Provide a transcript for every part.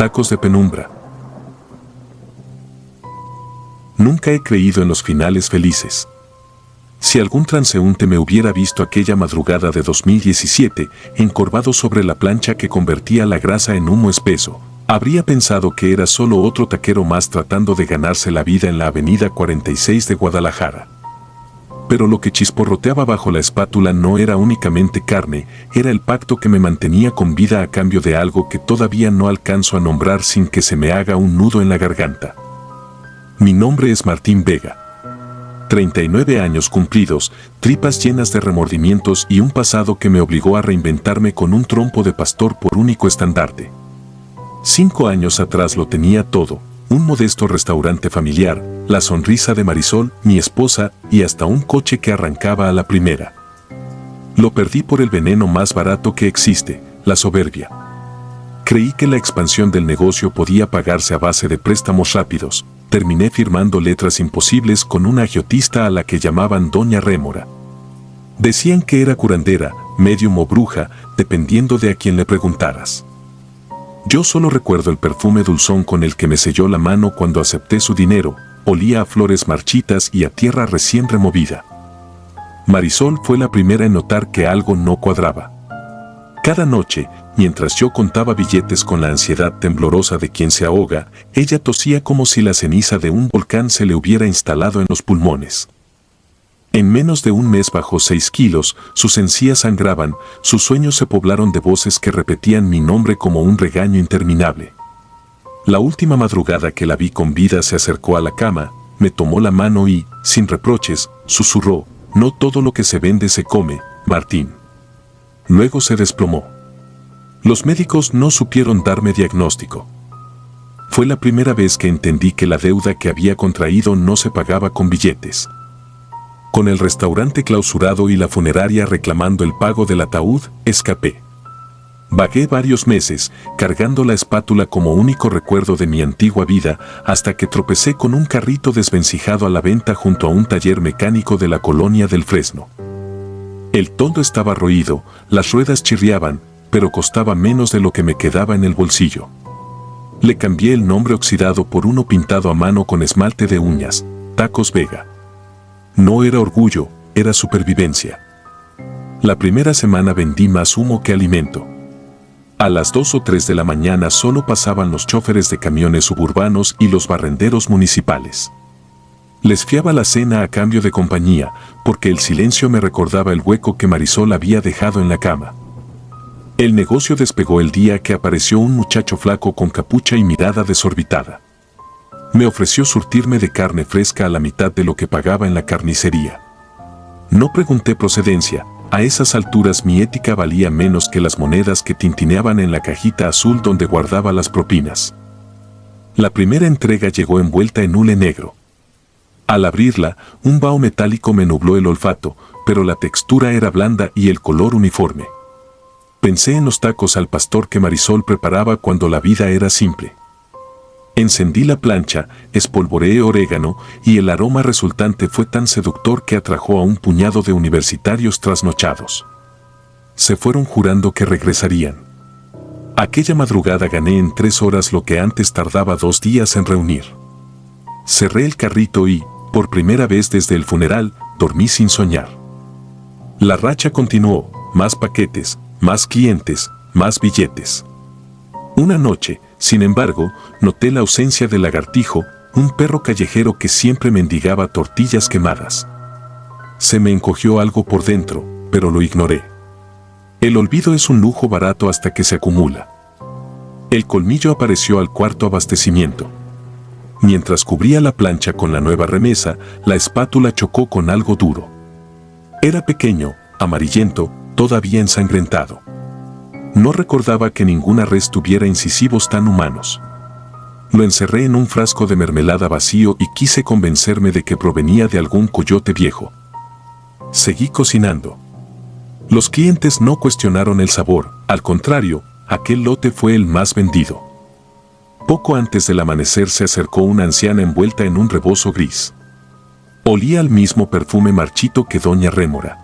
tacos de penumbra. Nunca he creído en los finales felices. Si algún transeúnte me hubiera visto aquella madrugada de 2017, encorvado sobre la plancha que convertía la grasa en humo espeso, habría pensado que era solo otro taquero más tratando de ganarse la vida en la avenida 46 de Guadalajara. Pero lo que chisporroteaba bajo la espátula no era únicamente carne, era el pacto que me mantenía con vida a cambio de algo que todavía no alcanzo a nombrar sin que se me haga un nudo en la garganta. Mi nombre es Martín Vega. 39 años cumplidos, tripas llenas de remordimientos y un pasado que me obligó a reinventarme con un trompo de pastor por único estandarte. 5 años atrás lo tenía todo, un modesto restaurante familiar, la sonrisa de Marisol, mi esposa, y hasta un coche que arrancaba a la primera. Lo perdí por el veneno más barato que existe, la soberbia. Creí que la expansión del negocio podía pagarse a base de préstamos rápidos. Terminé firmando letras imposibles con una agiotista a la que llamaban Doña Rémora. Decían que era curandera, médium o bruja, dependiendo de a quién le preguntaras. Yo solo recuerdo el perfume dulzón con el que me selló la mano cuando acepté su dinero, olía a flores marchitas y a tierra recién removida. Marisol fue la primera en notar que algo no cuadraba. Cada noche, mientras yo contaba billetes con la ansiedad temblorosa de quien se ahoga, ella tosía como si la ceniza de un volcán se le hubiera instalado en los pulmones. En menos de un mes bajó 6 kilos, sus encías sangraban, sus sueños se poblaron de voces que repetían mi nombre como un regaño interminable. La última madrugada que la vi con vida se acercó a la cama, me tomó la mano y, sin reproches, susurró: no todo lo que se vende se come, Martín. Luego se desplomó. Los médicos no supieron darme diagnóstico. Fue la primera vez que entendí que la deuda que había contraído no se pagaba con billetes. Con el restaurante clausurado y la funeraria reclamando el pago del ataúd, escapé. Vagué varios meses, cargando la espátula como único recuerdo de mi antigua vida, hasta que tropecé con un carrito desvencijado a la venta junto a un taller mecánico de la colonia del Fresno. El toldo estaba roído, las ruedas chirriaban, pero costaba menos de lo que me quedaba en el bolsillo. Le cambié el nombre oxidado por uno pintado a mano con esmalte de uñas: Tacos Vega. No era orgullo, era supervivencia. La primera semana vendí más humo que alimento. A las 2 o 3 de la mañana solo pasaban los chóferes de camiones suburbanos y los barrenderos municipales. Les fiaba la cena a cambio de compañía, porque el silencio me recordaba el hueco que Marisol había dejado en la cama. El negocio despegó el día que apareció un muchacho flaco con capucha y mirada desorbitada. Me ofreció surtirme de carne fresca a la mitad de lo que pagaba en la carnicería. No pregunté procedencia, a esas alturas mi ética valía menos que las monedas que tintineaban en la cajita azul donde guardaba las propinas. La primera entrega llegó envuelta en hule negro. Al abrirla, un vaho metálico me nubló el olfato, pero la textura era blanda y el color uniforme. Pensé en los tacos al pastor que Marisol preparaba cuando la vida era simple. Encendí la plancha, espolvoreé orégano y el aroma resultante fue tan seductor que atrajo a un puñado de universitarios trasnochados. Se fueron jurando que regresarían. Aquella madrugada gané en 3 horas lo que antes tardaba 2 días en reunir. Cerré el carrito y, por primera vez desde el funeral, dormí sin soñar. La racha continuó, más paquetes, más clientes, más billetes. Una noche, sin embargo, noté la ausencia del lagartijo, un perro callejero que siempre mendigaba tortillas quemadas. Se me encogió algo por dentro, pero lo ignoré. El olvido es un lujo barato hasta que se acumula. El colmillo apareció al cuarto abastecimiento. Mientras cubría la plancha con la nueva remesa, la espátula chocó con algo duro. Era pequeño, amarillento, todavía ensangrentado. No recordaba que ninguna res tuviera incisivos tan humanos. Lo encerré en un frasco de mermelada vacío y quise convencerme de que provenía de algún coyote viejo. Seguí cocinando. Los clientes no cuestionaron el sabor, al contrario, aquel lote fue el más vendido. Poco antes del amanecer se acercó una anciana envuelta en un rebozo gris. Olía al mismo perfume marchito que Doña Rémora.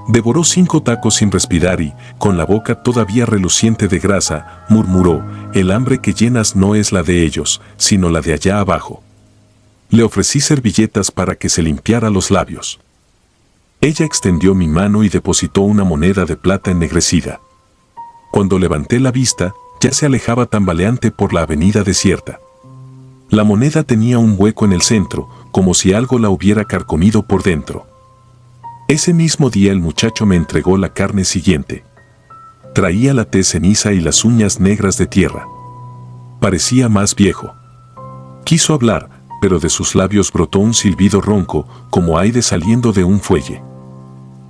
Devoró 5 tacos sin respirar y, con la boca todavía reluciente de grasa, murmuró: el hambre que llenas no es la de ellos, sino la de allá abajo. Le ofrecí servilletas para que se limpiara los labios. Ella extendió mi mano y depositó una moneda de plata ennegrecida. Cuando levanté la vista, ya se alejaba tambaleante por la avenida desierta. La moneda tenía un hueco en el centro, como si algo la hubiera carcomido por dentro. Ese mismo día el muchacho me entregó la carne siguiente. Traía la tez ceniza y las uñas negras de tierra. Parecía más viejo. Quiso hablar, pero de sus labios brotó un silbido ronco, como aire saliendo de un fuelle.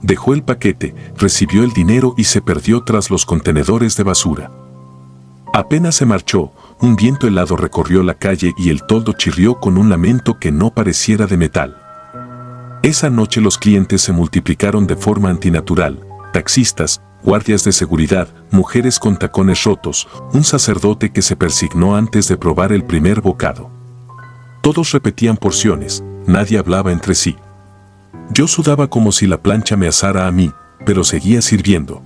Dejó el paquete, recibió el dinero y se perdió tras los contenedores de basura. Apenas se marchó, un viento helado recorrió la calle y el toldo chirrió con un lamento que no pareciera de metal. Esa noche los clientes se multiplicaron de forma antinatural: taxistas, guardias de seguridad, mujeres con tacones rotos, un sacerdote que se persignó antes de probar el primer bocado. Todos repetían porciones, nadie hablaba entre sí. Yo sudaba como si la plancha me asara a mí, pero seguía sirviendo.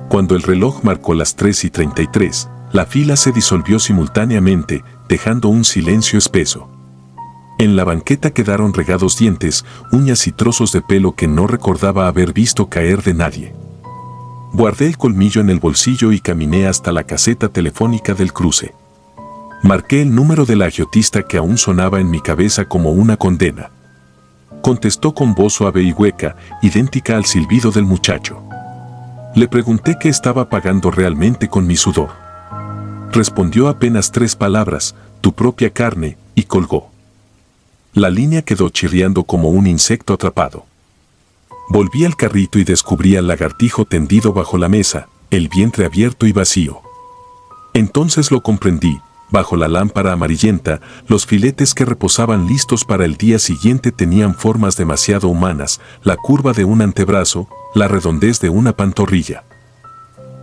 Cuando el reloj marcó las 3:33, la fila se disolvió simultáneamente, dejando un silencio espeso. En la banqueta quedaron regados dientes, uñas y trozos de pelo que no recordaba haber visto caer de nadie. Guardé el colmillo en el bolsillo y caminé hasta la caseta telefónica del cruce. Marqué el número del agiotista que aún sonaba en mi cabeza como una condena. Contestó con voz suave y hueca, idéntica al silbido del muchacho. Le pregunté qué estaba pagando realmente con mi sudor. Respondió apenas 3 palabras: tu propia carne, y colgó. La línea quedó chirriando como un insecto atrapado. Volví al carrito y descubrí al lagartijo tendido bajo la mesa, el vientre abierto y vacío. Entonces lo comprendí: bajo la lámpara amarillenta, los filetes que reposaban listos para el día siguiente tenían formas demasiado humanas: la curva de un antebrazo, la redondez de una pantorrilla.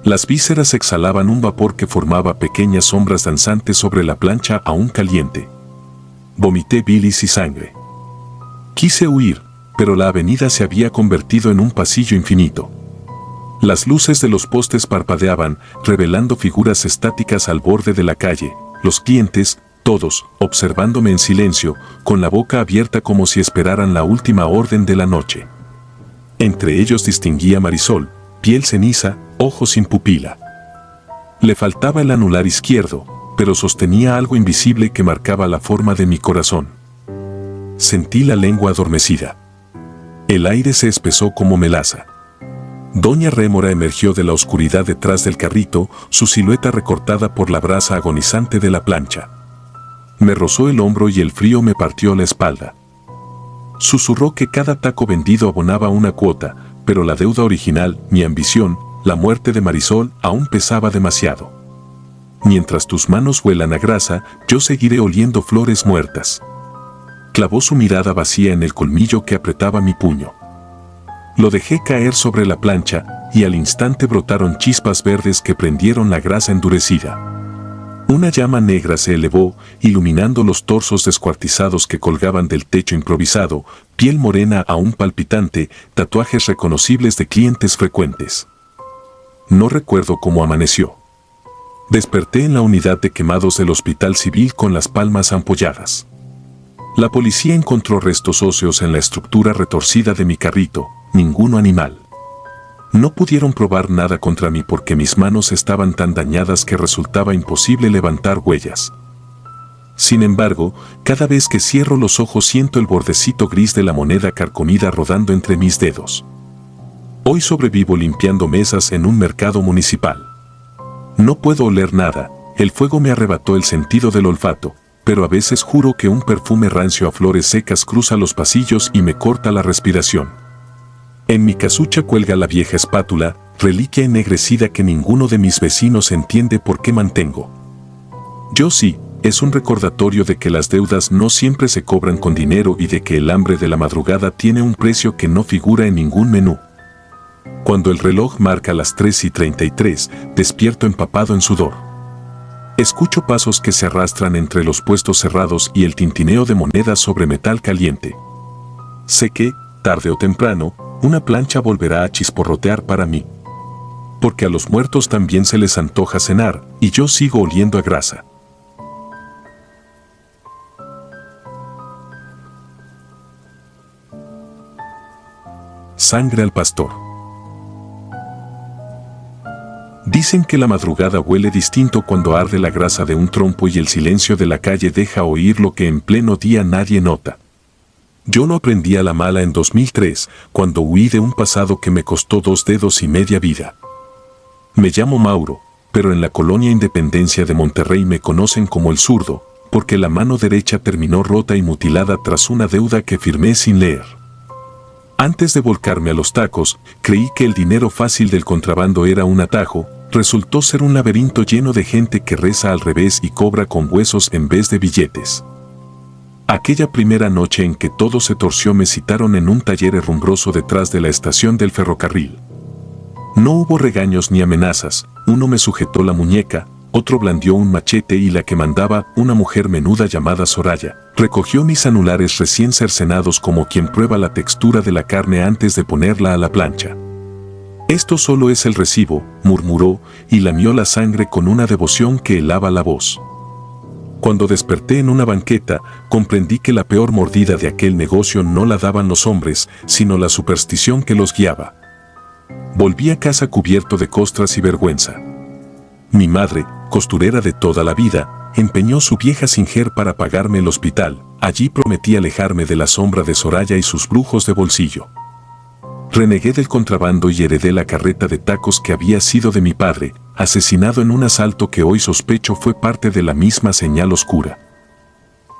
Las vísceras exhalaban un vapor que formaba pequeñas sombras danzantes sobre la plancha aún caliente. Vomité bilis y sangre. Quise huir, pero la avenida se había convertido en un pasillo infinito. Las luces de los postes parpadeaban, revelando figuras estáticas al borde de la calle. Los clientes, todos, observándome en silencio, con la boca abierta como si esperaran la última orden de la noche. Entre ellos distinguí a Marisol, piel ceniza, ojos sin pupila. Le faltaba el anular izquierdo, pero sostenía algo invisible que marcaba la forma de mi corazón. Sentí la lengua adormecida. El aire se espesó como melaza. Doña Rémora emergió de la oscuridad detrás del carrito, su silueta recortada por la brasa agonizante de la plancha. Me rozó el hombro y el frío me partió la espalda. Susurró que cada taco vendido abonaba una cuota, pero la deuda original, mi ambición, la muerte de Marisol, aún pesaba demasiado. Mientras tus manos huelan a grasa, yo seguiré oliendo flores muertas. Clavó su mirada vacía en el colmillo que apretaba mi puño. Lo dejé caer sobre la plancha, y al instante brotaron chispas verdes que prendieron la grasa endurecida. Una llama negra se elevó, iluminando los torsos descuartizados que colgaban del techo improvisado, piel morena aún palpitante, tatuajes reconocibles de clientes frecuentes. No recuerdo cómo amaneció. Desperté en la unidad de quemados del Hospital Civil con las palmas ampolladas. La policía encontró restos óseos en la estructura retorcida de mi carrito, ninguno animal. No pudieron probar nada contra mí porque mis manos estaban tan dañadas que resultaba imposible levantar huellas. Sin embargo, cada vez que cierro los ojos siento el bordecito gris de la moneda carcomida rodando entre mis dedos. Hoy sobrevivo limpiando mesas en un mercado municipal. No puedo oler nada, el fuego me arrebató el sentido del olfato, pero a veces juro que un perfume rancio a flores secas cruza los pasillos y me corta la respiración. En mi casucha cuelga la vieja espátula, reliquia ennegrecida que ninguno de mis vecinos entiende por qué mantengo. Yo sí, es un recordatorio de que las deudas no siempre se cobran con dinero y de que el hambre de la madrugada tiene un precio que no figura en ningún menú. Cuando el reloj marca las 3:33, despierto empapado en sudor. Escucho pasos que se arrastran entre los puestos cerrados y el tintineo de monedas sobre metal caliente. Sé que, tarde o temprano, una plancha volverá a chisporrotear para mí. Porque a los muertos también se les antoja cenar, y yo sigo oliendo a grasa. Sangre al pastor. Dicen que la madrugada huele distinto cuando arde la grasa de un trompo y el silencio de la calle deja oír lo que en pleno día nadie nota. Yo lo aprendí a la mala en 2003, cuando huí de un pasado que me costó 2 dedos y media vida. Me llamo Mauro, pero en la colonia Independencia de Monterrey me conocen como el zurdo, porque la mano derecha terminó rota y mutilada tras una deuda que firmé sin leer. Antes de volcarme a los tacos, creí que el dinero fácil del contrabando era un atajo, resultó ser un laberinto lleno de gente que reza al revés y cobra con huesos en vez de billetes. Aquella primera noche en que todo se torció me citaron en un taller herrumbroso detrás de la estación del ferrocarril. No hubo regaños ni amenazas, uno me sujetó la muñeca, otro blandió un machete y la que mandaba, una mujer menuda llamada Soraya, recogió mis anulares recién cercenados como quien prueba la textura de la carne antes de ponerla a la plancha. Esto solo es el recibo, murmuró, y lamió la sangre con una devoción que helaba la voz. Cuando desperté en una banqueta, comprendí que la peor mordida de aquel negocio no la daban los hombres, sino la superstición que los guiaba. Volví a casa cubierto de costras y vergüenza. Mi madre, costurera de toda la vida, empeñó su vieja singer para pagarme el hospital. Allí prometí alejarme de la sombra de Soraya y sus brujos de bolsillo. Renegué del contrabando y heredé la carreta de tacos que había sido de mi padre, asesinado en un asalto que hoy sospecho fue parte de la misma señal oscura.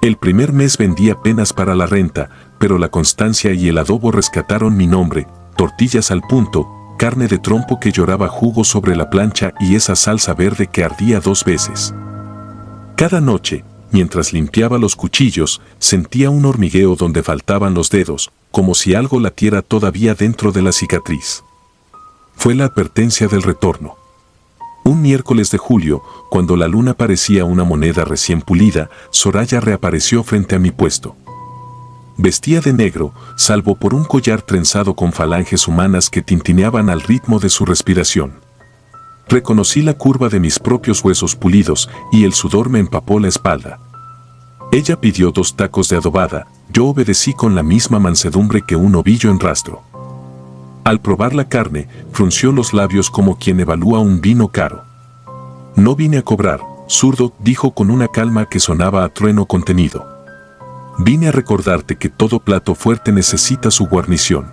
El primer mes vendí apenas para la renta, pero la constancia y el adobo rescataron mi nombre, tortillas al punto, carne de trompo que lloraba jugo sobre la plancha y esa salsa verde que ardía 2 veces. Cada noche, mientras limpiaba los cuchillos, sentía un hormigueo donde faltaban los dedos, como si algo latiera todavía dentro de la cicatriz. Fue la advertencia del retorno. Un miércoles de julio, cuando la luna parecía una moneda recién pulida, Soraya reapareció frente a mi puesto. Vestía de negro, salvo por un collar trenzado con falanges humanas que tintineaban al ritmo de su respiración. Reconocí la curva de mis propios huesos pulidos y el sudor me empapó la espalda. Ella pidió 2 tacos de adobada, yo obedecí con la misma mansedumbre que un ovillo en rastro. Al probar la carne, frunció los labios como quien evalúa un vino caro. No vine a cobrar, zurdo, dijo con una calma que sonaba a trueno contenido. Vine a recordarte que todo plato fuerte necesita su guarnición.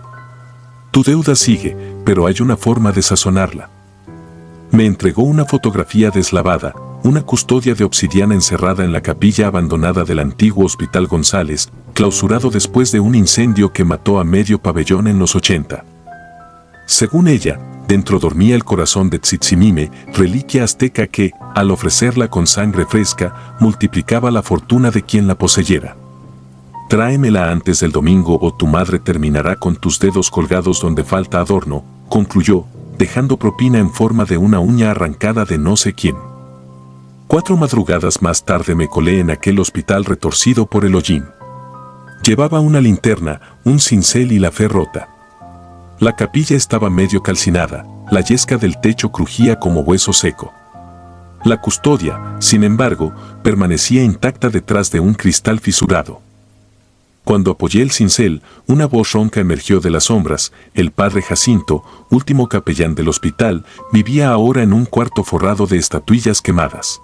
Tu deuda sigue, pero hay una forma de sazonarla. Me entregó una fotografía deslavada, una custodia de obsidiana encerrada en la capilla abandonada del antiguo Hospital González, clausurado después de un incendio que mató a medio pabellón en los 80. Según ella, dentro dormía el corazón de Tzitzimime, reliquia azteca que, al ofrecerla con sangre fresca, multiplicaba la fortuna de quien la poseyera. Tráemela antes del domingo o tu madre terminará con tus dedos colgados donde falta adorno, concluyó, dejando propina en forma de una uña arrancada de no sé quién. 4 madrugadas más tarde me colé en aquel hospital retorcido por el hollín. Llevaba una linterna, un cincel y la fe rota. La capilla estaba medio calcinada, la yesca del techo crujía como hueso seco. La custodia, sin embargo, permanecía intacta detrás de un cristal fisurado. Cuando apoyé el cincel, una voz ronca emergió de las sombras. El padre Jacinto, último capellán del hospital, vivía ahora en un cuarto forrado de estatuillas quemadas.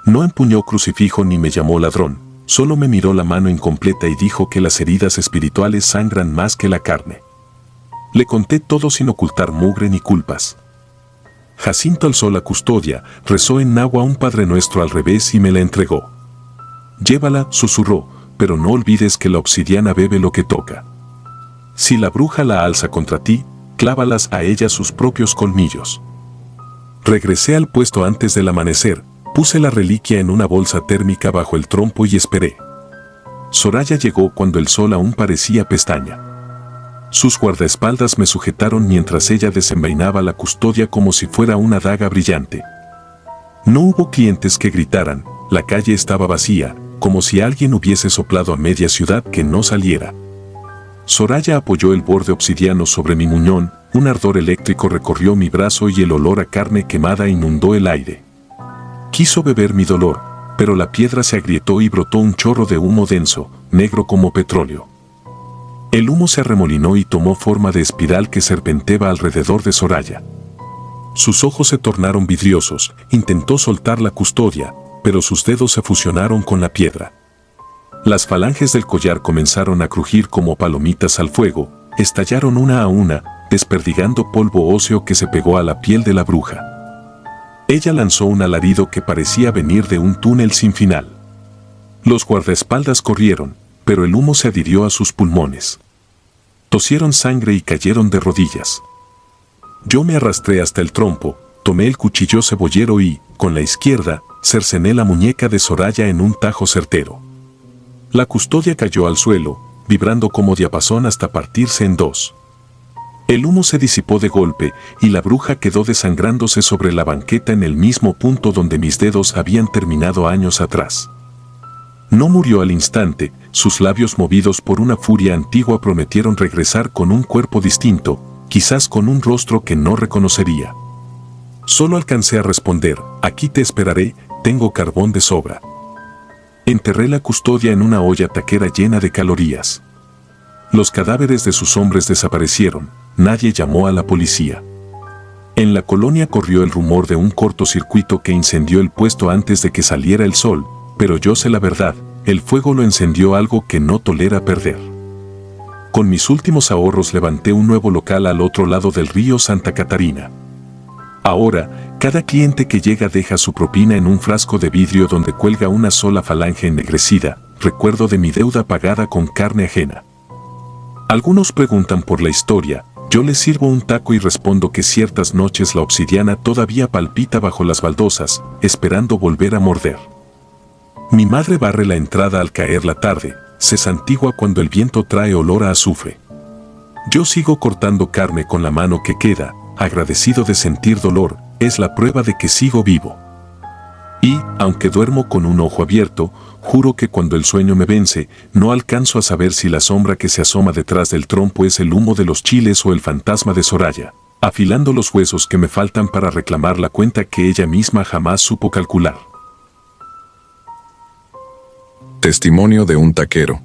No empuñó crucifijo ni me llamó ladrón, solo me miró la mano incompleta y dijo que las heridas espirituales sangran más que la carne. Le conté todo sin ocultar mugre ni culpas. Jacinto alzó la custodia, rezó en náhua un Padre Nuestro al revés y me la entregó. Llévala, susurró, pero no olvides que la obsidiana bebe lo que toca. Si la bruja la alza contra ti, clávalas a ella sus propios colmillos. Regresé al puesto antes del amanecer, puse la reliquia en una bolsa térmica bajo el trompo y esperé. Soraya llegó cuando el sol aún parecía pestaña. Sus guardaespaldas me sujetaron mientras ella desenvainaba la custodia como si fuera una daga brillante. No hubo clientes que gritaran, la calle estaba vacía, como si alguien hubiese soplado a media ciudad que no saliera. Soraya apoyó el borde obsidiano sobre mi muñón, un ardor eléctrico recorrió mi brazo y el olor a carne quemada inundó el aire. Quiso beber mi dolor, pero la piedra se agrietó y brotó un chorro de humo denso, negro como petróleo. El humo se arremolinó y tomó forma de espiral que serpenteaba alrededor de Soraya. Sus ojos se tornaron vidriosos, intentó soltar la custodia, pero sus dedos se fusionaron con la piedra. Las falanges del collar comenzaron a crujir como palomitas al fuego, estallaron una a una, desperdigando polvo óseo que se pegó a la piel de la bruja. Ella lanzó un alarido que parecía venir de un túnel sin final. Los guardaespaldas corrieron, pero el humo se adhirió a sus pulmones. Tosieron sangre y cayeron de rodillas. Yo me arrastré hasta el trompo, tomé el cuchillo cebollero y, con la izquierda, cercené la muñeca de Soraya en un tajo certero. La custodia cayó al suelo, vibrando como diapasón hasta partirse en dos. El humo se disipó de golpe y la bruja quedó desangrándose sobre la banqueta en el mismo punto donde mis dedos habían terminado años atrás. No murió al instante, sus labios movidos por una furia antigua prometieron regresar con un cuerpo distinto, quizás con un rostro que no reconocería. Solo alcancé a responder, aquí te esperaré, tengo carbón de sobra. Enterré la custodia en una olla taquera llena de calorías. Los cadáveres de sus hombres desaparecieron, nadie llamó a la policía. En la colonia corrió el rumor de un cortocircuito que incendió el puesto antes de que saliera el sol, pero yo sé la verdad, el fuego lo encendió algo que no tolera perder. Con mis últimos ahorros levanté un nuevo local al otro lado del río Santa Catarina. Ahora, cada cliente que llega deja su propina en un frasco de vidrio donde cuelga una sola falange ennegrecida, recuerdo de mi deuda pagada con carne ajena. Algunos preguntan por la historia, yo les sirvo un taco y respondo que ciertas noches la obsidiana todavía palpita bajo las baldosas, esperando volver a morder. Mi madre barre la entrada al caer la tarde, se santigua cuando el viento trae olor a azufre. Yo sigo cortando carne con la mano que queda, agradecido de sentir dolor, es la prueba de que sigo vivo. Y, aunque duermo con un ojo abierto, juro que cuando el sueño me vence, no alcanzo a saber si la sombra que se asoma detrás del trompo es el humo de los chiles o el fantasma de Soraya, afilando los huesos que me faltan para reclamar la cuenta que ella misma jamás supo calcular. Testimonio de un taquero.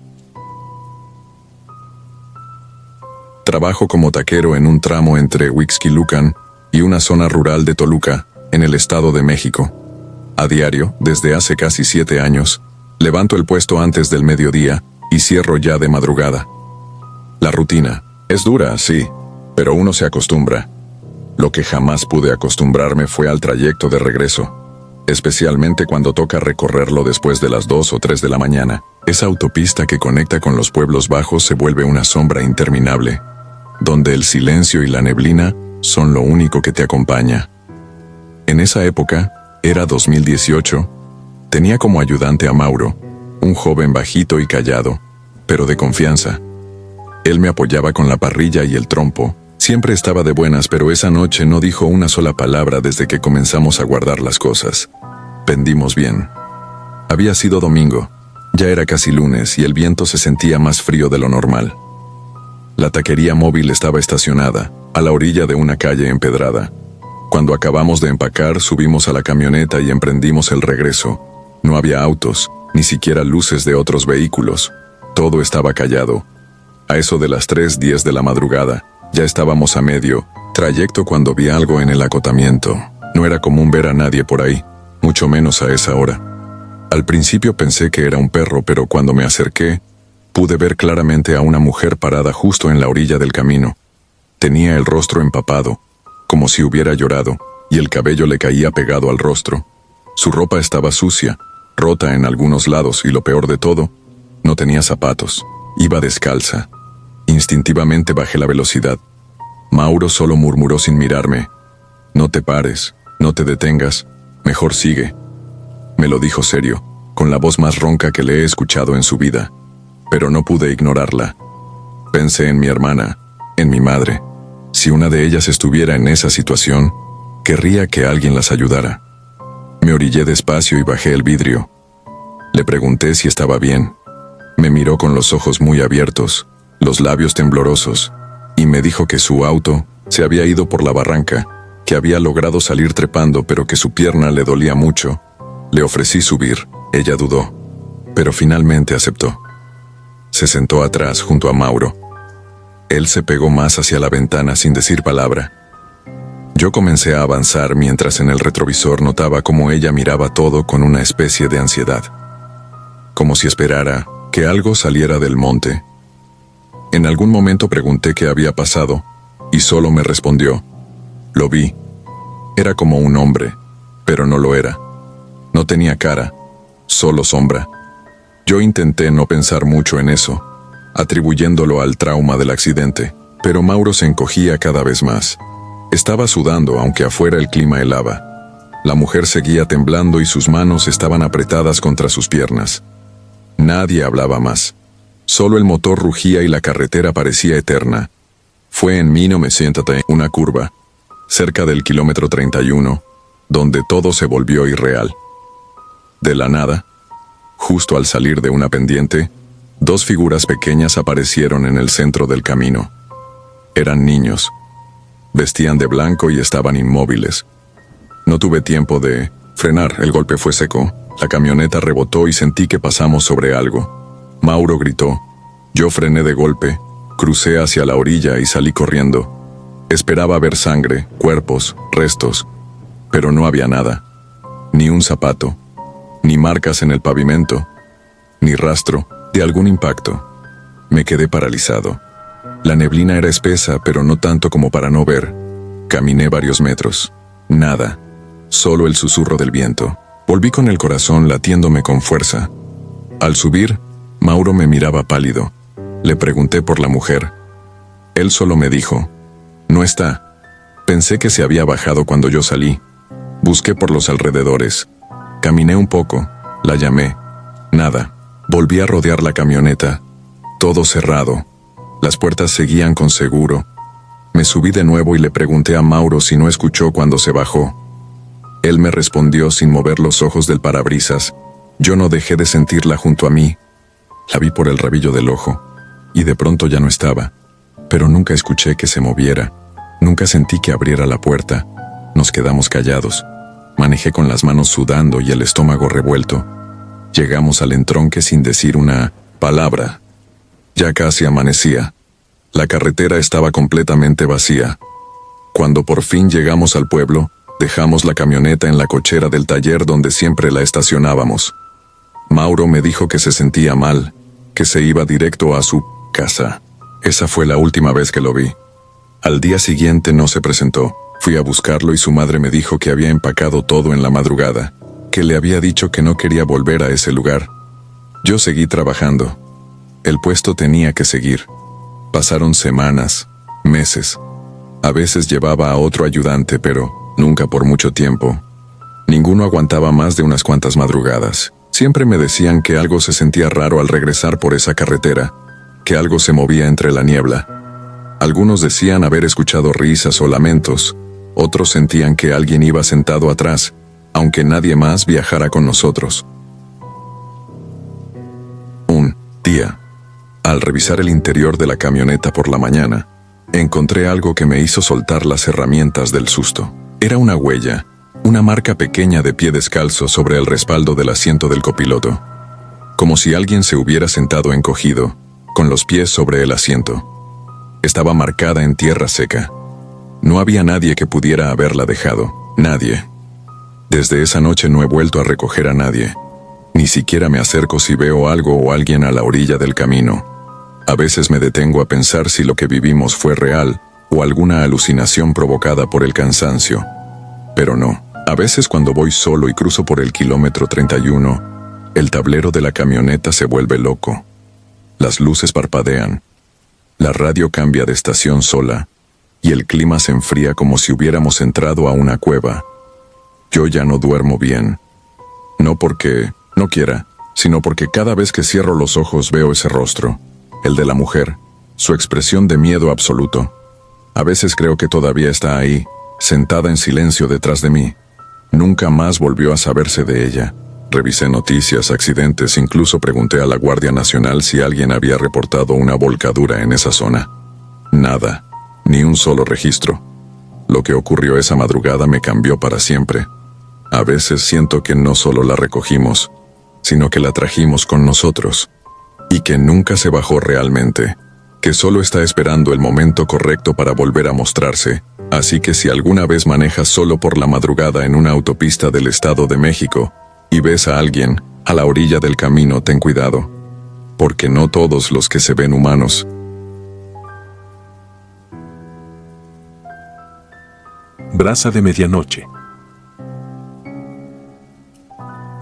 Trabajo como taquero en un tramo entre Huixquilucan y una zona rural de Toluca, en el Estado de México. A diario, desde hace casi 7 años, levanto el puesto antes del mediodía y cierro ya de madrugada. La rutina es dura, sí, pero uno se acostumbra. Lo que jamás pude acostumbrarme fue al trayecto de regreso, especialmente cuando toca recorrerlo después de las 2 o 3 de la mañana. Esa autopista que conecta con los pueblos bajos se vuelve una sombra interminable, donde el silencio y la neblina son lo único que te acompaña. En esa época, era 2018, tenía como ayudante a Mauro, un joven bajito y callado, pero de confianza. Él me apoyaba con la parrilla y el trompo, siempre estaba de buenas, pero esa noche no dijo una sola palabra desde que comenzamos a guardar las cosas. Pendimos bien. Había sido domingo, ya era casi lunes y el viento se sentía más frío de lo normal. La taquería móvil estaba estacionada, a la orilla de una calle empedrada. Cuando acabamos de empacar, subimos a la camioneta y emprendimos el regreso. No había autos, ni siquiera luces de otros vehículos. Todo estaba callado. A eso de las 3:10 de la madrugada, ya estábamos a medio trayecto cuando vi algo en el acotamiento. No era común ver a nadie por ahí, mucho menos a esa hora. Al principio pensé que era un perro, pero cuando me acerqué, pude ver claramente a una mujer parada justo en la orilla del camino. Tenía el rostro empapado, como si hubiera llorado, y el cabello le caía pegado al rostro. Su ropa estaba sucia, rota en algunos lados y lo peor de todo, no tenía zapatos. Iba descalza. Instintivamente bajé la velocidad. Mauro solo murmuró sin mirarme: «No te pares, no te detengas, mejor sigue». Me lo dijo serio, con la voz más ronca que le he escuchado en su vida. Pero no pude ignorarla. Pensé en mi hermana, en mi madre. Si una de ellas estuviera en esa situación, querría que alguien las ayudara. Me orillé despacio y bajé el vidrio. Le pregunté si estaba bien. Me miró con los ojos muy abiertos. los labios temblorosos, y me dijo que su auto se había ido por la barranca, que había logrado salir trepando pero que su pierna le dolía mucho. Le ofrecí subir, ella dudó, pero finalmente aceptó. Se sentó atrás junto a Mauro. Él se pegó más hacia la ventana sin decir palabra. Yo comencé a avanzar mientras en el retrovisor notaba cómo ella miraba todo con una especie de ansiedad, como si esperara que algo saliera del monte. En algún momento pregunté qué había pasado, y solo me respondió: lo vi. Era como un hombre, pero no lo era. No tenía cara, solo sombra. Yo intenté no pensar mucho en eso, atribuyéndolo al trauma del accidente, pero Mauro se encogía cada vez más. Estaba sudando, aunque afuera el clima helaba. La mujer seguía temblando y sus manos estaban apretadas contra sus piernas. Nadie hablaba más. Solo el motor rugía y la carretera parecía eterna. Fue en 1900 una curva, cerca del kilómetro 31, donde todo se volvió irreal. De la nada, justo al salir de una pendiente, dos figuras pequeñas aparecieron en el centro del camino. Eran niños. Vestían de blanco y estaban inmóviles. No tuve tiempo de frenar, el golpe fue seco. La camioneta rebotó y sentí que pasamos sobre algo. Mauro gritó. Yo frené de golpe, crucé hacia la orilla y salí corriendo. Esperaba ver sangre, cuerpos, restos, pero no había nada. Ni un zapato, ni marcas en el pavimento, ni rastro de algún impacto. Me quedé paralizado. La neblina era espesa, pero no tanto como para no ver. Caminé varios metros. Nada. Solo el susurro del viento. Volví con el corazón latiéndome con fuerza. Al subir, Mauro me miraba pálido. Le pregunté por la mujer. Él solo me dijo: no está. Pensé que se había bajado cuando yo salí. Busqué por los alrededores. Caminé un poco. La llamé. Nada. Volví a rodear la camioneta. Todo cerrado. Las puertas seguían con seguro. Me subí de nuevo y le pregunté a Mauro si no escuchó cuando se bajó. Él me respondió sin mover los ojos del parabrisas. Yo no dejé de sentirla junto a mí. La vi por el rabillo del ojo, y de pronto ya no estaba. Pero nunca escuché que se moviera. Nunca sentí que abriera la puerta. Nos quedamos callados. Manejé con las manos sudando y el estómago revuelto. Llegamos al entronque sin decir una palabra. Ya casi amanecía. La carretera estaba completamente vacía. Cuando por fin llegamos al pueblo, dejamos la camioneta en la cochera del taller donde siempre la estacionábamos. Mauro me dijo que se sentía mal, que se iba directo a su casa. Esa fue la última vez que lo vi. Al día siguiente no se presentó. Fui a buscarlo y su madre me dijo que había empacado todo en la madrugada, que le había dicho que no quería volver a ese lugar. Yo seguí trabajando. El puesto tenía que seguir. Pasaron semanas, meses. A veces llevaba a otro ayudante, pero nunca por mucho tiempo. Ninguno aguantaba más de unas cuantas madrugadas. Siempre me decían que algo se sentía raro al regresar por esa carretera, que algo se movía entre la niebla. Algunos decían haber escuchado risas o lamentos. Otros sentían que alguien iba sentado atrás, aunque nadie más viajara con nosotros. Un día, al revisar el interior de la camioneta por la mañana, encontré algo que me hizo soltar las herramientas del susto. Era una huella, una marca pequeña de pie descalzo sobre el respaldo del asiento del copiloto, como si alguien se hubiera sentado encogido, con los pies sobre el asiento. Estaba marcada en tierra seca. No había nadie que pudiera haberla dejado, nadie. Desde esa noche no he vuelto a recoger a nadie. Ni siquiera me acerco si veo algo o alguien a la orilla del camino. A veces me detengo a pensar si lo que vivimos fue real o alguna alucinación provocada por el cansancio. Pero no. A veces cuando voy solo y cruzo por el kilómetro 31, el tablero de la camioneta se vuelve loco. Las luces parpadean. La radio cambia de estación sola y el clima se enfría como si hubiéramos entrado a una cueva. Yo ya no duermo bien. No porque no quiera, sino porque cada vez que cierro los ojos veo ese rostro, el de la mujer, su expresión de miedo absoluto. A veces creo que todavía está ahí, sentada en silencio detrás de mí. Nunca más volvió a saberse de ella. Revisé noticias, accidentes, incluso pregunté a la Guardia Nacional si alguien había reportado una volcadura en esa zona. Nada, ni un solo registro. Lo que ocurrió esa madrugada me cambió para siempre. A veces siento que no solo la recogimos, sino que la trajimos con nosotros, y que nunca se bajó realmente, que solo está esperando el momento correcto para volver a mostrarse. Así que si alguna vez manejas solo por la madrugada en una autopista del Estado de México, y ves a alguien a la orilla del camino, ten cuidado, porque no todos los que se ven humanos. Brasa de medianoche.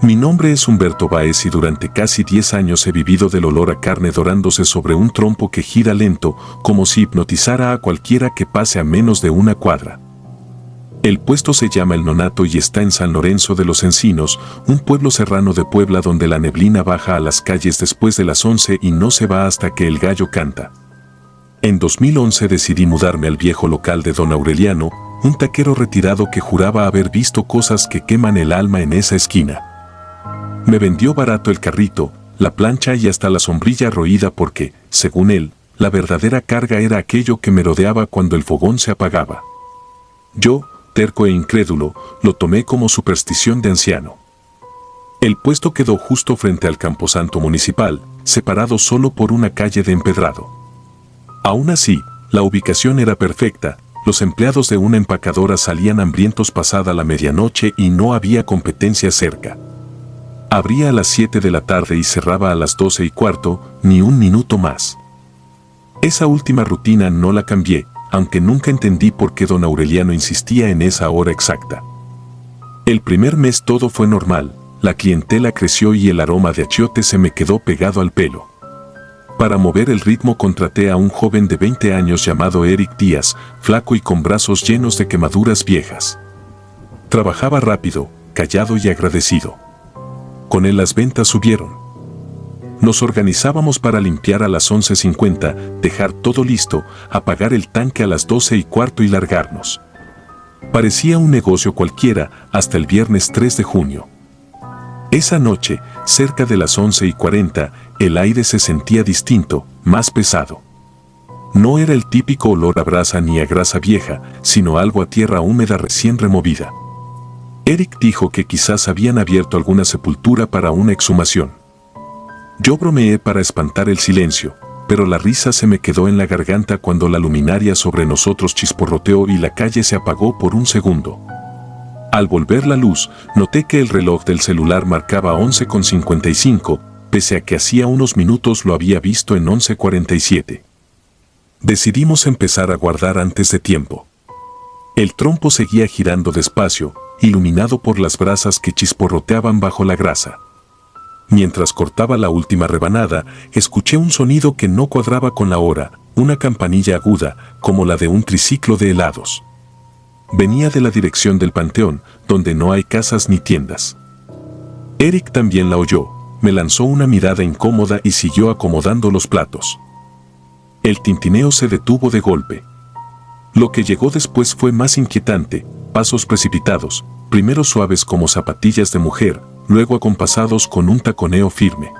Mi nombre es Humberto Báez y durante casi 10 años he vivido del olor a carne dorándose sobre un trompo que gira lento, como si hipnotizara a cualquiera que pase a menos de una cuadra. El puesto se llama El Nonato y está en San Lorenzo de los Encinos, un pueblo serrano de Puebla donde la neblina baja a las calles después de las 11 y no se va hasta que el gallo canta. En 2011 decidí mudarme al viejo local de Don Aureliano, un taquero retirado que juraba haber visto cosas que queman el alma en esa esquina. Me vendió barato el carrito, la plancha y hasta la sombrilla roída porque, según él, la verdadera carga era aquello que merodeaba cuando el fogón se apagaba. Yo, terco e incrédulo, lo tomé como superstición de anciano. El puesto quedó justo frente al camposanto municipal, separado solo por una calle de empedrado. Aún así, la ubicación era perfecta, los empleados de una empacadora salían hambrientos pasada la medianoche y no había competencia cerca. Abría a las 7 de la tarde y cerraba a las 12:15, ni un minuto más. Esa última rutina no la cambié, aunque nunca entendí por qué don Aureliano insistía en esa hora exacta. El primer mes todo fue normal, la clientela creció y el aroma de achiote se me quedó pegado al pelo. Para mover el ritmo contraté a un joven de 20 años llamado Eric Díaz, flaco y con brazos llenos de quemaduras viejas. Trabajaba rápido, callado y agradecido. Con él las ventas subieron. Nos organizábamos para limpiar a las 11:50, dejar todo listo, apagar el tanque a las 12:15 y largarnos. Parecía un negocio cualquiera hasta el viernes 3 de junio. Esa noche, cerca de las 11:40, el aire se sentía distinto, más pesado. No era el típico olor a brasa ni a grasa vieja, sino algo a tierra húmeda recién removida. Eric dijo que quizás habían abierto alguna sepultura para una exhumación. Yo bromeé para espantar el silencio, pero la risa se me quedó en la garganta cuando la luminaria sobre nosotros chisporroteó y la calle se apagó por un segundo. Al volver la luz, noté que el reloj del celular marcaba 11:55, pese a que hacía unos minutos lo había visto en 11:47. Decidimos empezar a guardar antes de tiempo. El trompo seguía girando despacio, iluminado por las brasas que chisporroteaban bajo la grasa. Mientras cortaba la última rebanada, escuché un sonido que no cuadraba con la hora, una campanilla aguda, como la de un triciclo de helados. Venía de la dirección del panteón, donde no hay casas ni tiendas. Eric también la oyó, me lanzó una mirada incómoda y siguió acomodando los platos. El tintineo se detuvo de golpe. Lo que llegó después fue más inquietante, pasos precipitados, primero suaves como zapatillas de mujer, luego acompasados con un taconeo firme.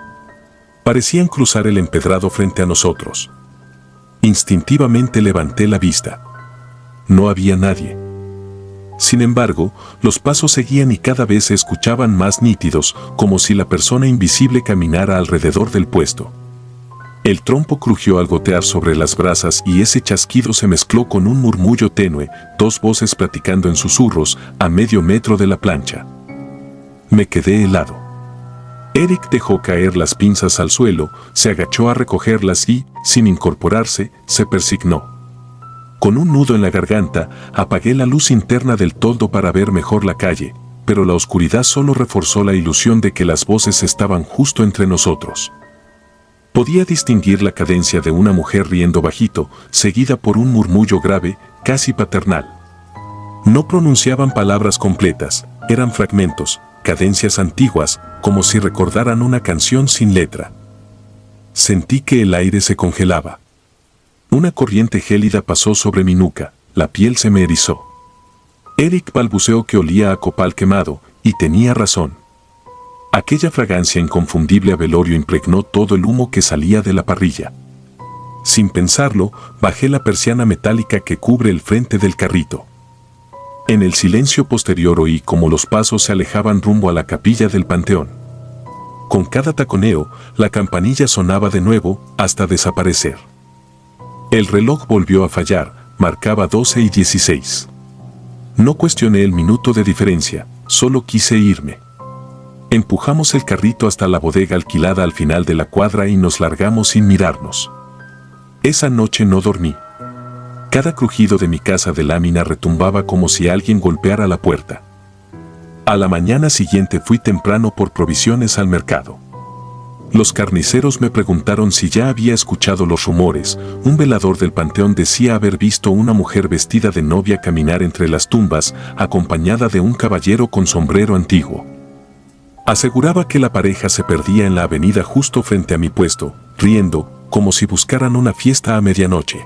Parecían cruzar el empedrado frente a nosotros. Instintivamente levanté la vista. No había nadie. Sin embargo, los pasos seguían y cada vez se escuchaban más nítidos, como si la persona invisible caminara alrededor del puesto. El trompo crujió al gotear sobre las brasas y ese chasquido se mezcló con un murmullo tenue, dos voces platicando en susurros a medio metro de la plancha. Me quedé helado. Eric dejó caer las pinzas al suelo, se agachó a recogerlas y, sin incorporarse, se persignó. Con un nudo en la garganta, apagué la luz interna del toldo para ver mejor la calle, pero la oscuridad solo reforzó la ilusión de que las voces estaban justo entre nosotros. Podía distinguir la cadencia de una mujer riendo bajito, seguida por un murmullo grave, casi paternal. No pronunciaban palabras completas, eran fragmentos, cadencias antiguas, como si recordaran una canción sin letra. Sentí que el aire se congelaba. Una corriente gélida pasó sobre mi nuca, la piel se me erizó. Eric balbuceó que olía a copal quemado, y tenía razón. Aquella fragancia inconfundible a velorio impregnó todo el humo que salía de la parrilla. Sin pensarlo, bajé la persiana metálica que cubre el frente del carrito. En el silencio posterior oí cómo los pasos se alejaban rumbo a la capilla del panteón. Con cada taconeo, la campanilla sonaba de nuevo hasta desaparecer. El reloj volvió a fallar, marcaba 12:16. No cuestioné el minuto de diferencia, solo quise irme. Empujamos el carrito hasta la bodega alquilada al final de la cuadra y nos largamos sin mirarnos. Esa noche no dormí. Cada crujido de mi casa de lámina retumbaba como si alguien golpeara la puerta. A la mañana siguiente fui temprano por provisiones al mercado. Los carniceros me preguntaron si ya había escuchado los rumores. Un velador del panteón decía haber visto una mujer vestida de novia caminar entre las tumbas, acompañada de un caballero con sombrero antiguo. Aseguraba que la pareja se perdía en la avenida justo frente a mi puesto, riendo, como si buscaran una fiesta a medianoche.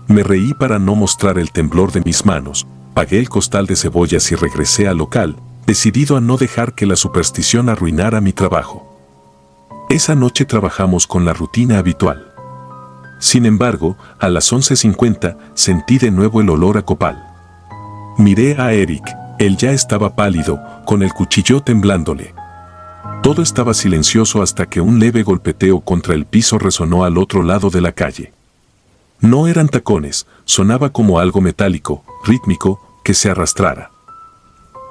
Me reí para no mostrar el temblor de mis manos, pagué el costal de cebollas y regresé al local, decidido a no dejar que la superstición arruinara mi trabajo. Esa noche trabajamos con la rutina habitual. Sin embargo, a las 11:50 sentí de nuevo el olor a copal. Miré a Eric, él ya estaba pálido, con el cuchillo temblándole. Todo estaba silencioso hasta que un leve golpeteo contra el piso resonó al otro lado de la calle. No eran tacones, sonaba como algo metálico, rítmico, que se arrastrara.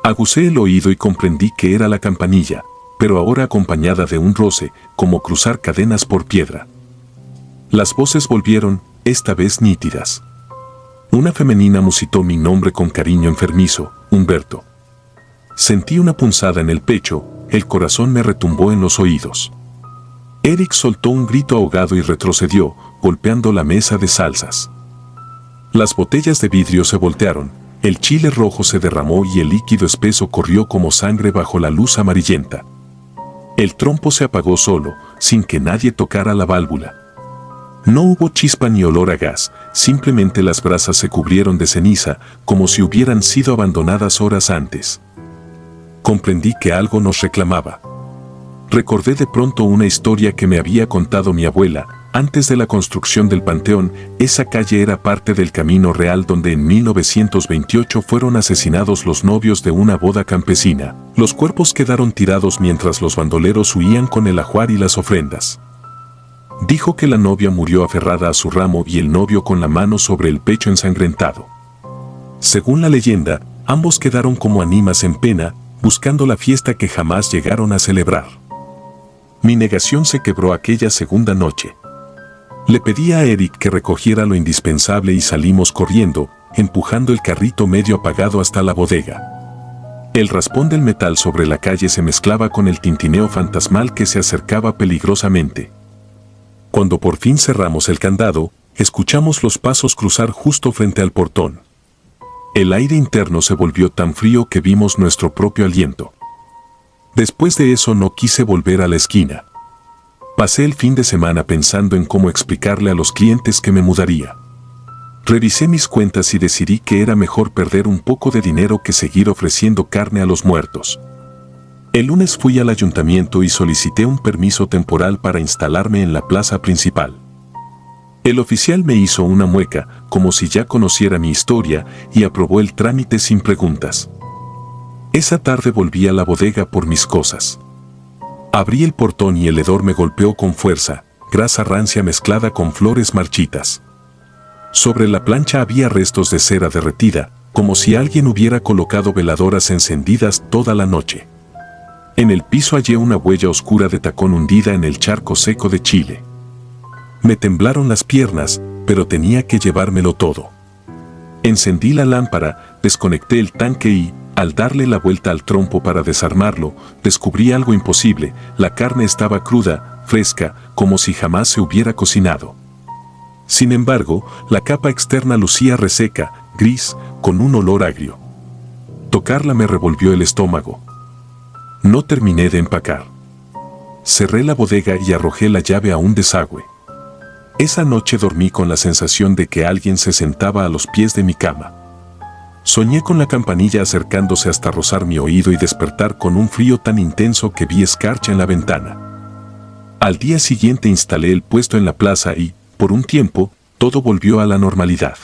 Agucé el oído y comprendí que era la campanilla, pero ahora acompañada de un roce, como cruzar cadenas por piedra. Las voces volvieron, esta vez nítidas. Una femenina musitó mi nombre con cariño enfermizo, Humberto. Sentí una punzada en el pecho, el corazón me retumbó en los oídos. Eric soltó un grito ahogado y retrocedió, golpeando la mesa de salsas. Las botellas de vidrio se voltearon, el chile rojo se derramó y el líquido espeso corrió como sangre bajo la luz amarillenta. El trompo se apagó solo, sin que nadie tocara la válvula. No hubo chispa ni olor a gas, simplemente las brasas se cubrieron de ceniza, como si hubieran sido abandonadas horas antes. Comprendí que algo nos reclamaba. Recordé de pronto una historia que me había contado mi abuela. Antes de la construcción del panteón, esa calle era parte del camino real donde en 1928 fueron asesinados los novios de una boda campesina. Los cuerpos quedaron tirados mientras los bandoleros huían con el ajuar y las ofrendas. Dijo que la novia murió aferrada a su ramo y el novio con la mano sobre el pecho ensangrentado. Según la leyenda, ambos quedaron como ánimas en pena, buscando la fiesta que jamás llegaron a celebrar. Mi negación se quebró aquella segunda noche. Le pedí a Eric que recogiera lo indispensable y salimos corriendo, empujando el carrito medio apagado hasta la bodega. El raspón del metal sobre la calle se mezclaba con el tintineo fantasmal que se acercaba peligrosamente. Cuando por fin cerramos el candado, escuchamos los pasos cruzar justo frente al portón. El aire interno se volvió tan frío que vimos nuestro propio aliento. Después de eso no quise volver a la esquina. Pasé el fin de semana pensando en cómo explicarle a los clientes que me mudaría. Revisé mis cuentas y decidí que era mejor perder un poco de dinero que seguir ofreciendo carne a los muertos. El lunes fui al ayuntamiento y solicité un permiso temporal para instalarme en la plaza principal. El oficial me hizo una mueca, como si ya conociera mi historia, y aprobó el trámite sin preguntas. Esa tarde volví a la bodega por mis cosas. Abrí el portón y el hedor me golpeó con fuerza, grasa rancia mezclada con flores marchitas. Sobre la plancha había restos de cera derretida, como si alguien hubiera colocado veladoras encendidas toda la noche. En el piso hallé una huella oscura de tacón hundida en el charco seco de Chile. Me temblaron las piernas, pero tenía que llevármelo todo. Encendí la lámpara, desconecté el tanque y, al darle la vuelta al trompo para desarmarlo, descubrí algo imposible. La carne estaba cruda, fresca, como si jamás se hubiera cocinado. Sin embargo, la capa externa lucía reseca, gris, con un olor agrio. Tocarla me revolvió el estómago. No terminé de empacar. Cerré la bodega y arrojé la llave a un desagüe. Esa noche dormí con la sensación de que alguien se sentaba a los pies de mi cama. Soñé con la campanilla acercándose hasta rozar mi oído y despertar con un frío tan intenso que vi escarcha en la ventana. Al día siguiente instalé el puesto en la plaza y, por un tiempo, todo volvió a la normalidad.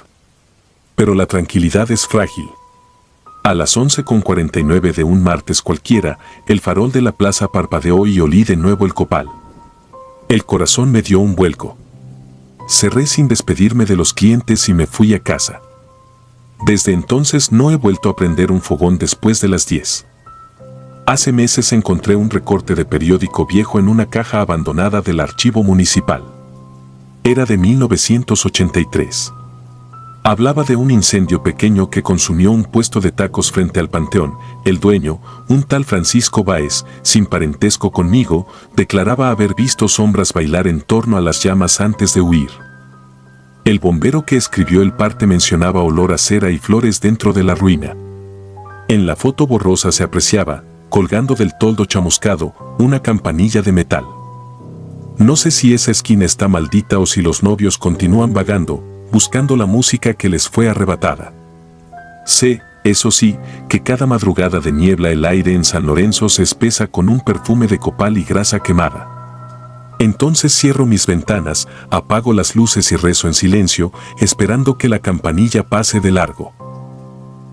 Pero la tranquilidad es frágil. A las 11:49 de un martes cualquiera, el farol de la plaza parpadeó y olí de nuevo el copal. El corazón me dio un vuelco. Cerré sin despedirme de los clientes y me fui a casa. Desde entonces no he vuelto a prender un fogón después de las 10. Hace meses encontré un recorte de periódico viejo en una caja abandonada del archivo municipal. Era de 1983. Hablaba de un incendio pequeño que consumió un puesto de tacos frente al panteón. El dueño, un tal Francisco Báez, sin parentesco conmigo, declaraba haber visto sombras bailar en torno a las llamas antes de huir. El bombero que escribió el parte mencionaba olor a cera y flores dentro de la ruina. En la foto borrosa se apreciaba, colgando del toldo chamuscado, una campanilla de metal. No sé si esa esquina está maldita o si los novios continúan vagando, buscando la música que les fue arrebatada. Sé, eso sí, que cada madrugada de niebla el aire en San Lorenzo se espesa con un perfume de copal y grasa quemada. Entonces cierro mis ventanas, apago las luces y rezo en silencio, esperando que la campanilla pase de largo.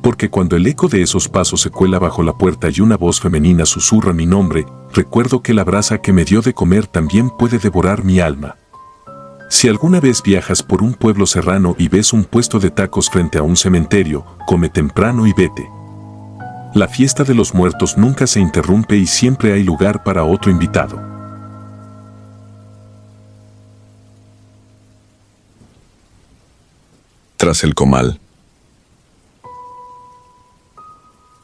Porque cuando el eco de esos pasos se cuela bajo la puerta y una voz femenina susurra mi nombre, recuerdo que la brasa que me dio de comer también puede devorar mi alma. Si alguna vez viajas por un pueblo serrano y ves un puesto de tacos frente a un cementerio, come temprano y vete. La fiesta de los muertos nunca se interrumpe y siempre hay lugar para otro invitado. Tras el comal.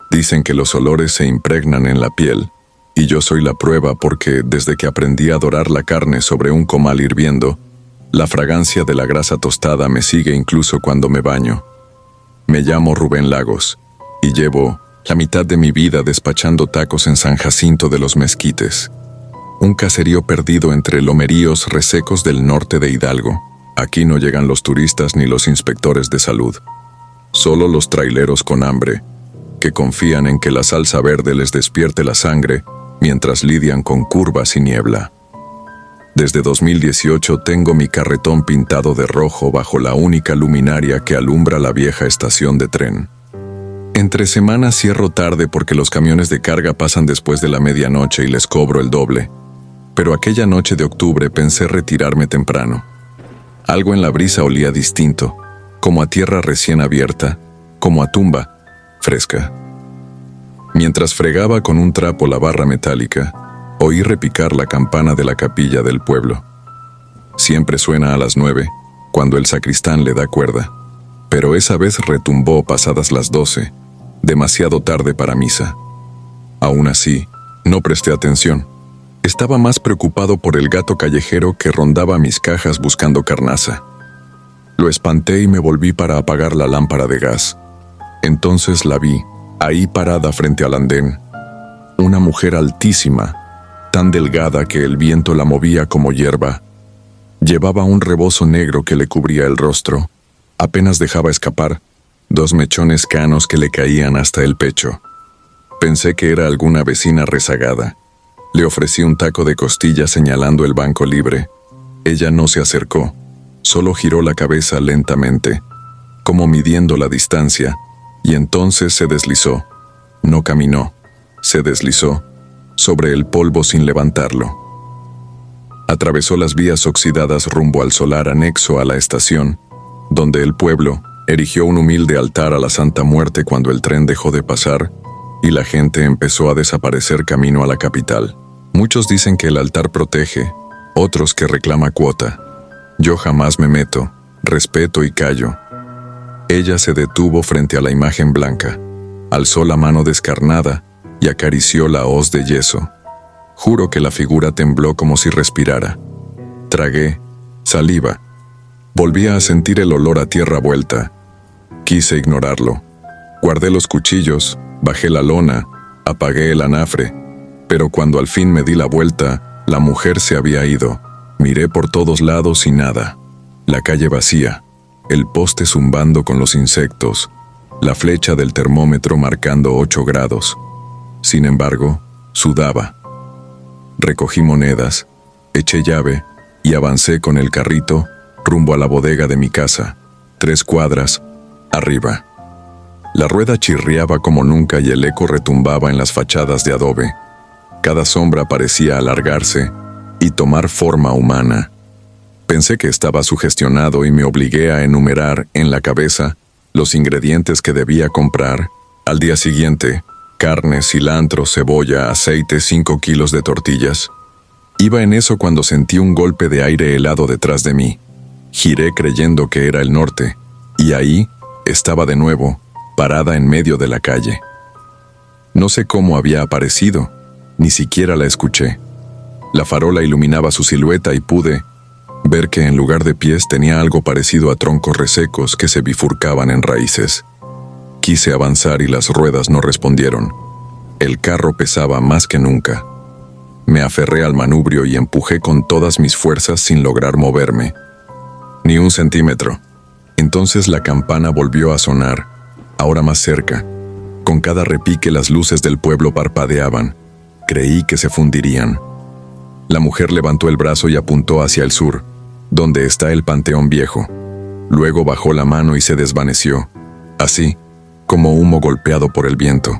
Dicen que los olores se impregnan en la piel, y yo soy la prueba porque desde que aprendí a dorar la carne sobre un comal hirviendo, la fragancia de la grasa tostada me sigue incluso cuando me baño. Me llamo Rubén Lagos, y llevo la mitad de mi vida despachando tacos en San Jacinto de los Mezquites, un caserío perdido entre lomeríos resecos del norte de Hidalgo. Aquí no llegan los turistas ni los inspectores de salud, solo los traileros con hambre, que confían en que la salsa verde les despierte la sangre mientras lidian con curvas y niebla. Desde 2018 tengo mi carretón pintado de rojo bajo la única luminaria que alumbra la vieja estación de tren. Entre semanas cierro tarde porque los camiones de carga pasan después de la medianoche y les cobro el doble, pero aquella noche de octubre pensé retirarme temprano. Algo en la brisa olía distinto, como a tierra recién abierta, como a tumba fresca. Mientras fregaba con un trapo la barra metálica, oí repicar la campana de la capilla del pueblo. Siempre suena a las 9, cuando el sacristán le da cuerda, pero esa vez retumbó pasadas las 12, demasiado tarde para misa. Aún así, no presté atención. Estaba más preocupado por el gato callejero que rondaba mis cajas buscando carnaza. Lo espanté y me volví para apagar la lámpara de gas. Entonces la vi, ahí parada frente al andén. Una mujer altísima, tan delgada que el viento la movía como hierba. Llevaba un rebozo negro que le cubría el rostro. Apenas dejaba escapar 2 mechones canos que le caían hasta el pecho. Pensé que era alguna vecina rezagada. Le ofrecí un taco de costilla señalando el banco libre. Ella no se acercó, solo giró la cabeza lentamente, como midiendo la distancia, y entonces se deslizó. No caminó, se deslizó, sobre el polvo sin levantarlo. Atravesó las vías oxidadas rumbo al solar anexo a la estación, donde el pueblo erigió un humilde altar a la Santa Muerte cuando el tren dejó de pasar y la gente empezó a desaparecer camino a la capital. Muchos dicen que el altar protege, otros que reclama cuota. Yo jamás me meto, respeto y callo. Ella se detuvo frente a la imagen blanca, alzó la mano descarnada y acarició la hoz de yeso. Juro que la figura tembló como si respirara. Tragué saliva. Volvía a sentir el olor a tierra vuelta. Quise ignorarlo. Guardé los cuchillos, bajé la lona, apagué el anafre, pero cuando al fin me di la vuelta, la mujer se había ido. Miré por todos lados y nada. La calle vacía, el poste zumbando con los insectos, la flecha del termómetro marcando 8 grados. Sin embargo, sudaba. Recogí monedas, eché llave y avancé con el carrito rumbo a la bodega de mi casa, 3 cuadras arriba. La rueda chirriaba como nunca y el eco retumbaba en las fachadas de adobe. Cada sombra parecía alargarse y tomar forma humana. Pensé que estaba sugestionado y me obligué a enumerar en la cabeza los ingredientes que debía comprar. Al día siguiente, carne, cilantro, cebolla, aceite, 5 kilos de tortillas. Iba en eso cuando sentí un golpe de aire helado detrás de mí. Giré creyendo que era el norte, y ahí estaba de nuevo, parada en medio de la calle. No sé cómo había aparecido, ni siquiera la escuché. La farola iluminaba su silueta y pude ver que en lugar de pies tenía algo parecido a troncos resecos que se bifurcaban en raíces. Quise avanzar y las ruedas no respondieron. El carro pesaba más que nunca. Me aferré al manubrio y empujé con todas mis fuerzas sin lograr moverme. Ni un centímetro. Entonces la campana volvió a sonar, ahora más cerca. Con cada repique las luces del pueblo parpadeaban. Creí que se fundirían. La mujer levantó el brazo y apuntó hacia el sur, donde está el Panteón Viejo. Luego bajó la mano y se desvaneció, así como humo golpeado por el viento.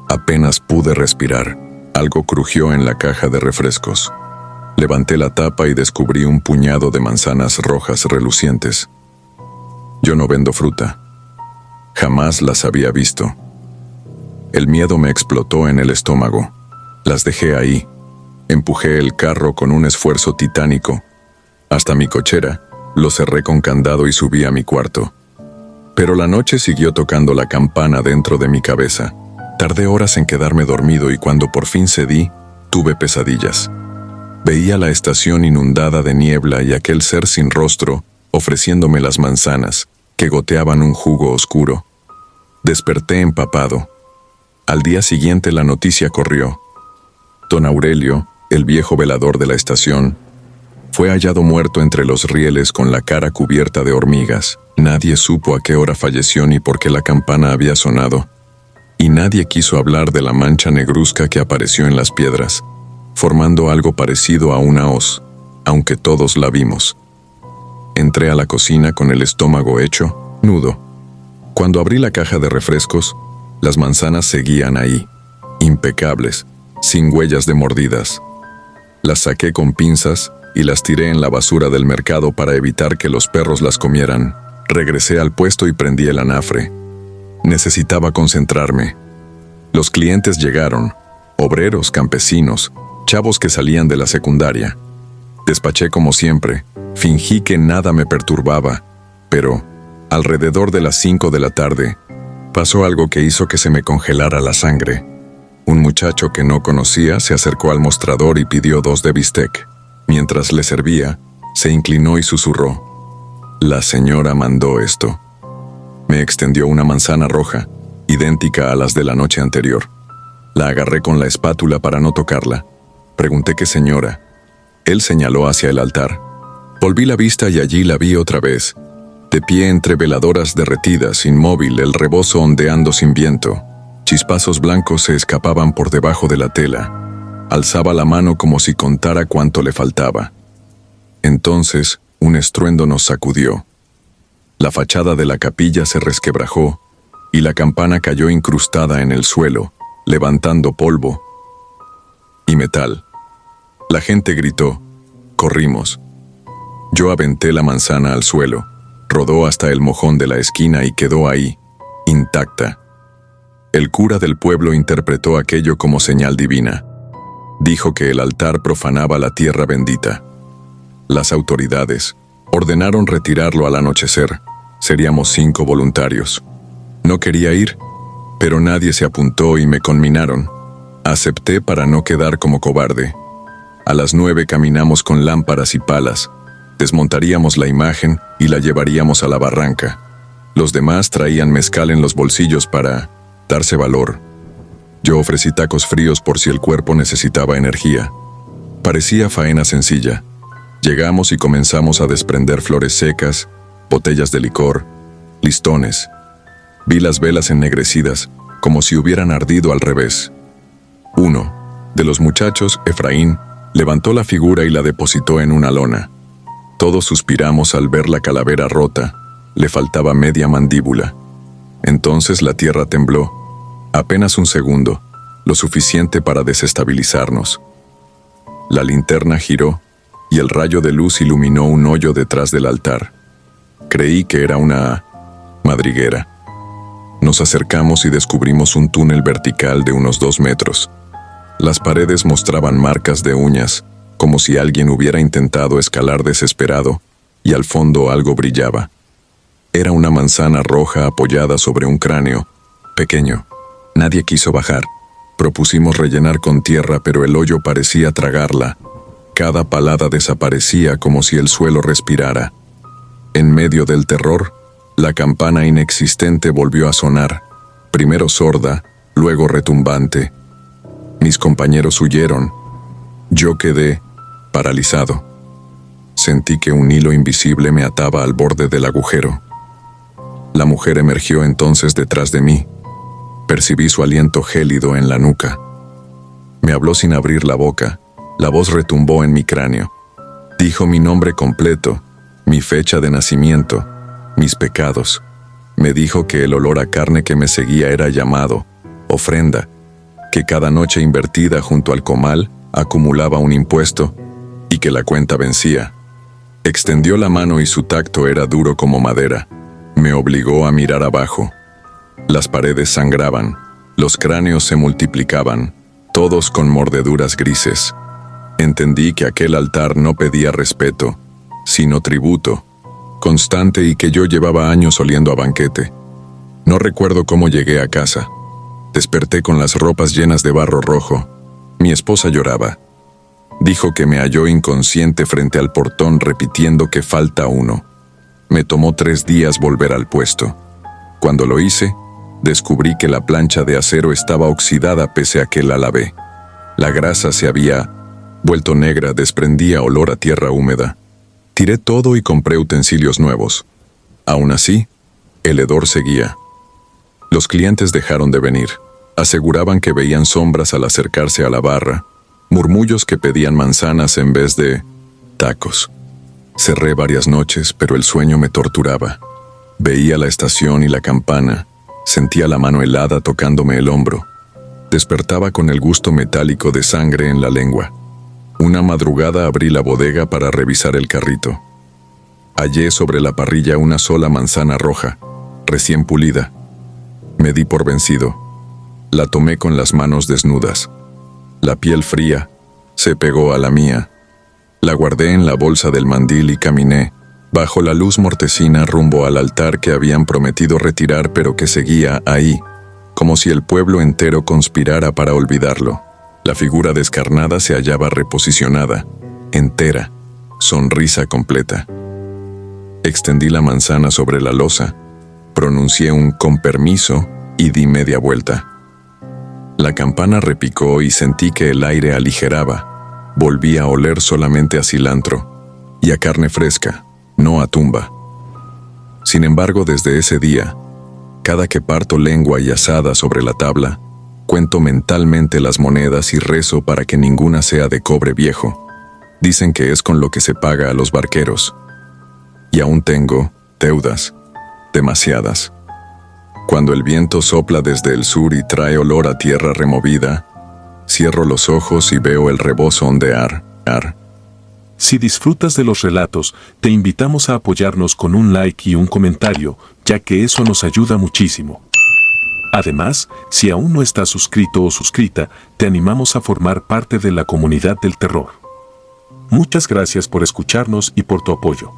Apenas pude respirar. Algo crujió en la caja de refrescos. Levanté la tapa y descubrí un puñado de manzanas rojas relucientes. Yo no vendo fruta. Jamás las había visto. El miedo me explotó en el estómago. Las dejé ahí. Empujé el carro con un esfuerzo titánico. Hasta mi cochera, lo cerré con candado y subí a mi cuarto. Pero la noche siguió tocando la campana dentro de mi cabeza. Tardé horas en quedarme dormido y cuando por fin cedí, tuve pesadillas. Veía la estación inundada de niebla y aquel ser sin rostro ofreciéndome las manzanas, que goteaban un jugo oscuro. Desperté empapado. Al día siguiente la noticia corrió. Don Aurelio, el viejo velador de la estación, fue hallado muerto entre los rieles con la cara cubierta de hormigas. Nadie supo a qué hora falleció ni por qué la campana había sonado. Y nadie quiso hablar de la mancha negruzca que apareció en las piedras, formando algo parecido a una hoz, aunque todos la vimos. Entré a la cocina con el estómago hecho nudo. Cuando abrí la caja de refrescos, las manzanas seguían ahí, impecables, sin huellas de mordidas. Las saqué con pinzas y las tiré en la basura del mercado para evitar que los perros las comieran. Regresé al puesto y prendí el anafre. Necesitaba concentrarme. Los clientes llegaron, obreros, campesinos, chavos que salían de la secundaria. Despaché como siempre, fingí que nada me perturbaba, pero, alrededor de las 5 de la tarde, pasó algo que hizo que se me congelara la sangre. Un muchacho que no conocía se acercó al mostrador y pidió 2 de bistec. Mientras le servía, se inclinó y susurró: «La señora mandó esto». Me extendió una manzana roja, idéntica a las de la noche anterior. La agarré con la espátula para no tocarla. Pregunté qué señora. Él señaló hacia el altar. Volví la vista y allí la vi otra vez, de pie entre veladoras derretidas, inmóvil, el rebozo ondeando sin viento. Chispazos blancos se escapaban por debajo de la tela. Alzaba la mano como si contara cuánto le faltaba. Entonces, un estruendo nos sacudió. La fachada de la capilla se resquebrajó y la campana cayó incrustada en el suelo, levantando polvo y metal. La gente gritó. Corrimos. Yo aventé la manzana al suelo, rodó hasta el mojón de la esquina y quedó ahí, intacta. El cura del pueblo interpretó aquello como señal divina. Dijo que el altar profanaba la tierra bendita. Las autoridades ordenaron retirarlo al anochecer. Seríamos 5 voluntarios. No quería ir, pero nadie se apuntó y me conminaron. Acepté para no quedar como cobarde. A las 9 caminamos con lámparas y palas. Desmontaríamos la imagen y la llevaríamos a la barranca. Los demás traían mezcal en los bolsillos para darse valor. Yo ofrecí tacos fríos por si el cuerpo necesitaba energía. Parecía faena sencilla. Llegamos y comenzamos a desprender flores secas, botellas de licor, listones. Vi las velas ennegrecidas, como si hubieran ardido al revés. Uno de los muchachos, Efraín, levantó la figura y la depositó en una lona. Todos suspiramos al ver la calavera rota. Le faltaba media mandíbula. Entonces la tierra tembló. Apenas un segundo, lo suficiente para desestabilizarnos. La linterna giró y el rayo de luz iluminó un hoyo detrás del altar. Creí que era una madriguera. Nos acercamos y descubrimos un túnel vertical de unos 2 metros. Las paredes mostraban marcas de uñas, como si alguien hubiera intentado escalar desesperado, y al fondo algo brillaba. Era una manzana roja apoyada sobre un cráneo, pequeño. Nadie quiso bajar. Propusimos rellenar con tierra, pero el hoyo parecía tragarla. Cada palada desaparecía como si el suelo respirara. En medio del terror, la campana inexistente volvió a sonar, primero sorda, luego retumbante. Mis compañeros huyeron. Yo quedé paralizado. Sentí que un hilo invisible me ataba al borde del agujero. La mujer emergió entonces detrás de mí. Percibí su aliento gélido en la nuca. Me habló sin abrir la boca. La voz retumbó en mi cráneo. Dijo mi nombre completo, mi fecha de nacimiento, mis pecados. Me dijo que el olor a carne que me seguía era llamado ofrenda, que cada noche invertida junto al comal acumulaba un impuesto y que la cuenta vencía. Extendió la mano y su tacto era duro como madera. Me obligó a mirar abajo. Las paredes sangraban, los cráneos se multiplicaban, todos con mordeduras grises. Entendí que aquel altar no pedía respeto, sino tributo, constante, y que yo llevaba años oliendo a banquete. No recuerdo cómo llegué a casa. Desperté con las ropas llenas de barro rojo. Mi esposa lloraba. Dijo que me halló inconsciente frente al portón repitiendo que falta uno. Me tomó 3 días volver al puesto. Cuando lo hice, descubrí que la plancha de acero estaba oxidada pese a que la lavé. La grasa se había vuelto negra, desprendía olor a tierra húmeda. Tiré todo y compré utensilios nuevos. Aún así, el hedor seguía. Los clientes dejaron de venir. Aseguraban que veían sombras al acercarse a la barra, murmullos que pedían manzanas en vez de tacos. Cerré varias noches, pero el sueño me torturaba. Veía la estación y la campana, sentía la mano helada tocándome el hombro. Despertaba con el gusto metálico de sangre en la lengua. Una madrugada abrí la bodega para revisar el carrito. Hallé sobre la parrilla una sola manzana roja, recién pulida. Me di por vencido. La tomé con las manos desnudas. La piel fría se pegó a la mía. La guardé en la bolsa del mandil y caminé, bajo la luz mortecina, rumbo al altar que habían prometido retirar, pero que seguía ahí, como si el pueblo entero conspirara para olvidarlo. La figura descarnada se hallaba reposicionada, entera, sonrisa completa. Extendí la manzana sobre la losa, pronuncié un con permiso y di media vuelta. La campana repicó y sentí que el aire aligeraba. Volví a oler solamente a cilantro y a carne fresca, no a tumba. Sin embargo, desde ese día, cada que parto lengua y asada sobre la tabla, cuento mentalmente las monedas y rezo para que ninguna sea de cobre viejo. Dicen que es con lo que se paga a los barqueros. Y aún tengo deudas, demasiadas. Cuando el viento sopla desde el sur y trae olor a tierra removida, cierro los ojos y veo el rebozo ondear. Si disfrutas de los relatos, te invitamos a apoyarnos con un like y un comentario, ya que eso nos ayuda muchísimo. Además, si aún no estás suscrito o suscrita, te animamos a formar parte de la comunidad del terror. Muchas gracias por escucharnos y por tu apoyo.